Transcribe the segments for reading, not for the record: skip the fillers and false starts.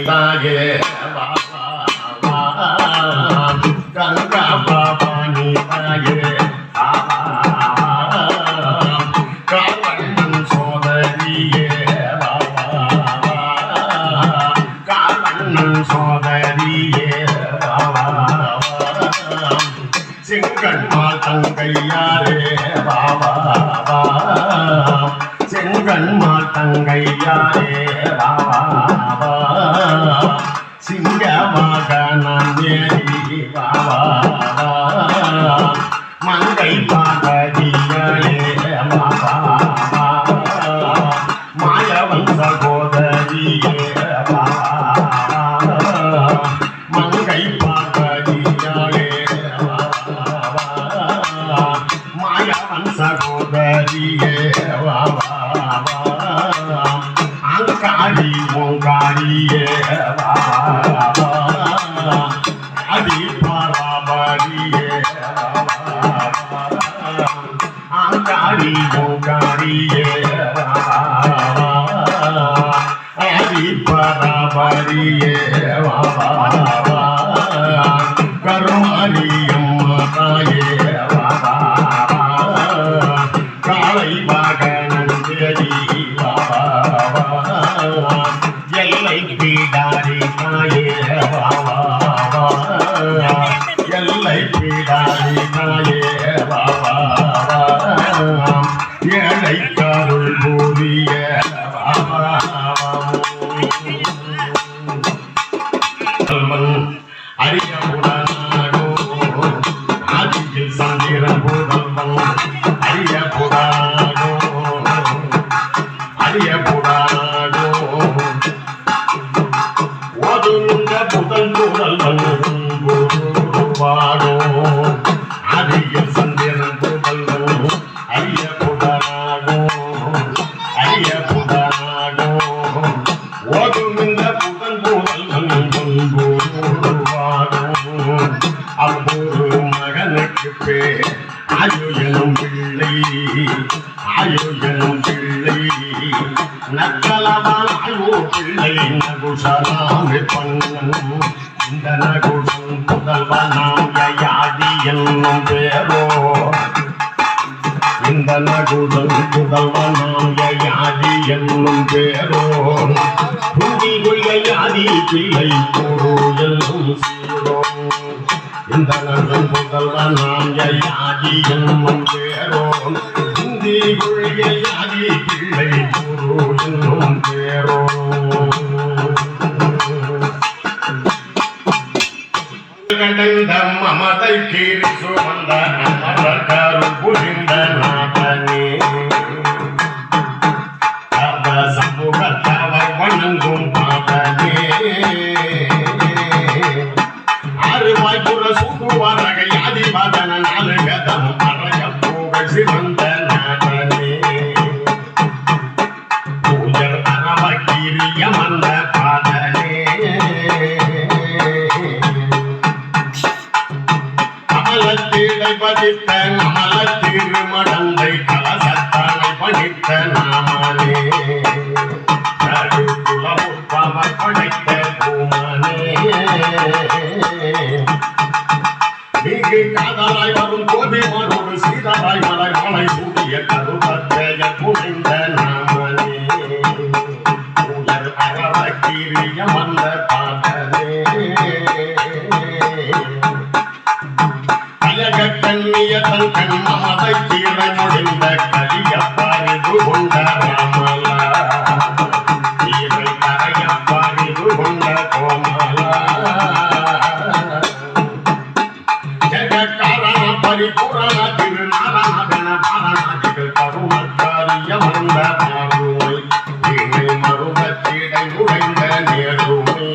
தாயே கங்கா பவானி தாயே காவண்ணன் சோதரியே காவண்ணன் சோதரியே செங்கண்மால் தங்கையாரே பாபா செங்கண்மால் தங்கையாரே பாபா சிங்கமாக நான் ஏறி பாபா மங்கை பாகதியாரே பாபா மாயவன் சகோதரியே பாபா மங்கை பாகதியாரே மாயவன் சகோதரியே பாபா அங்காரி ஓங்காரியே பாபா அடி பராபரியே அங்காரி ஓங்காரியே அடி பராபரியே கருமாரியம்மா தாயே காளை வாகனன் தேடி எல்லை பீடாரி தாயே எல்லை பீடாரி தாயே ஏழை கருள் பூரிய அரியபுடனாகோ ஆதியில் சந்திரன் புதல்வன் அரியபுடனாகோ அரியபுடனாகோ ஒதுங்க புதன் புதல்வன் குருவாகோ ஆதியில் சந்திரன் புதல்வன் அரியபுடனாகோ அரியபுடனாகோ ஒதுங்க புதன் புதல்வன் குருவாகோ அப்போது மகனுக்கு பேர் ஆயு எனும் பிள்ளை ஆயு எனும் பிள்ளை நக்கலவான் ஆயோ பிள்ளை நகுஷராமி பண்ணன் இந்த நகுஷன் புதல்வனாம் யயாதி என்னும் பேரோ இந்த நகுஷன் புதல்வனாம் யயாதி என்னும் பேரோ புதிகுள் யயாதி பிள்ளை குரு என்னும் சீரோ இந்த நகன் புதல்வனாம் யயாதி என்னும் பேரோ புதிகுள் யயாதி பிள்ளை குரு என்னும் பேரோ கடந்த மமதை கீறி சுமந்த அமரக்காரு புரிந்த நாட்டனே சமூகத்தவர் வணங்கும் பாட்டனே ஆறுவாய்ப்புற சூடுவாரகை ஆதிபாதன நாலு கதம் அறைய புகழ் சிவந்த நாட்டனே பூஜர் அறவக்கீரிய மந்த பாதனே அமலத்தீடை பதித்த அமல திருமடந்தை கலசத்தானை பணித்த நாமனே குலமுற்பவர் படைத்த பூமனே மிகு காதலாய் வரும் கோபி மரோடு சீதராய் மலை மலை சூடிய கருபத்தைய புரிந்த நாமனே உயர் அறவக்கீரிய மந்த பாதனே கண்ணிய தன் கண் மமதை கீழை முடிந்த கலியப்பாரிது கொண்ட ராமலா கீழை கரையப்பாரிது கொண்ட கோமலா ஜெகக்காரண பரிபூரண திருநாராயண பாரணாதிகள் கருணக்காரிய மந்த மாறுமை வீணை மருதத்தீடை உடைந்த நேருமை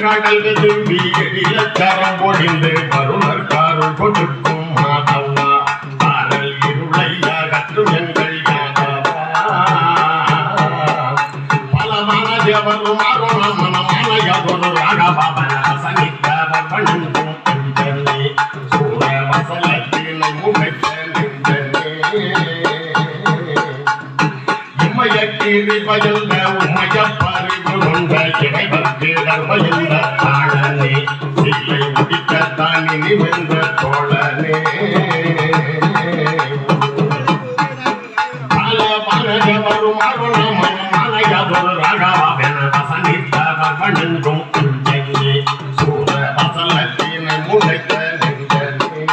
கடல் திரும்பி எழில கரம் பொழிந்து வருணர் காருள் கொடுக்கும் மாதவா பாரல் இருளையா கற்றும் எங்கள் யாதவா பலமான தேவரும் அருண மனமான யவரு ராகபாபன சனித்தவர் வணங்கும் அஞ்சனே சூர வசலத்தினை முகைத்த நெஞ்சனே இமயக்கீர் பகிர்ந்த உமையப்பாரி கொண்ட இறைவர்க்கு தர்மயந்த தாழனே இல்லை முடிக்கத்தான் இனி வென்ற தோழனே வரும் அருணமனையாதொரு ராகாவென வசனித்த வர்ணனும் குஞ்சனே சூர வசலத்தினை முளைத்த நெஞ்சனே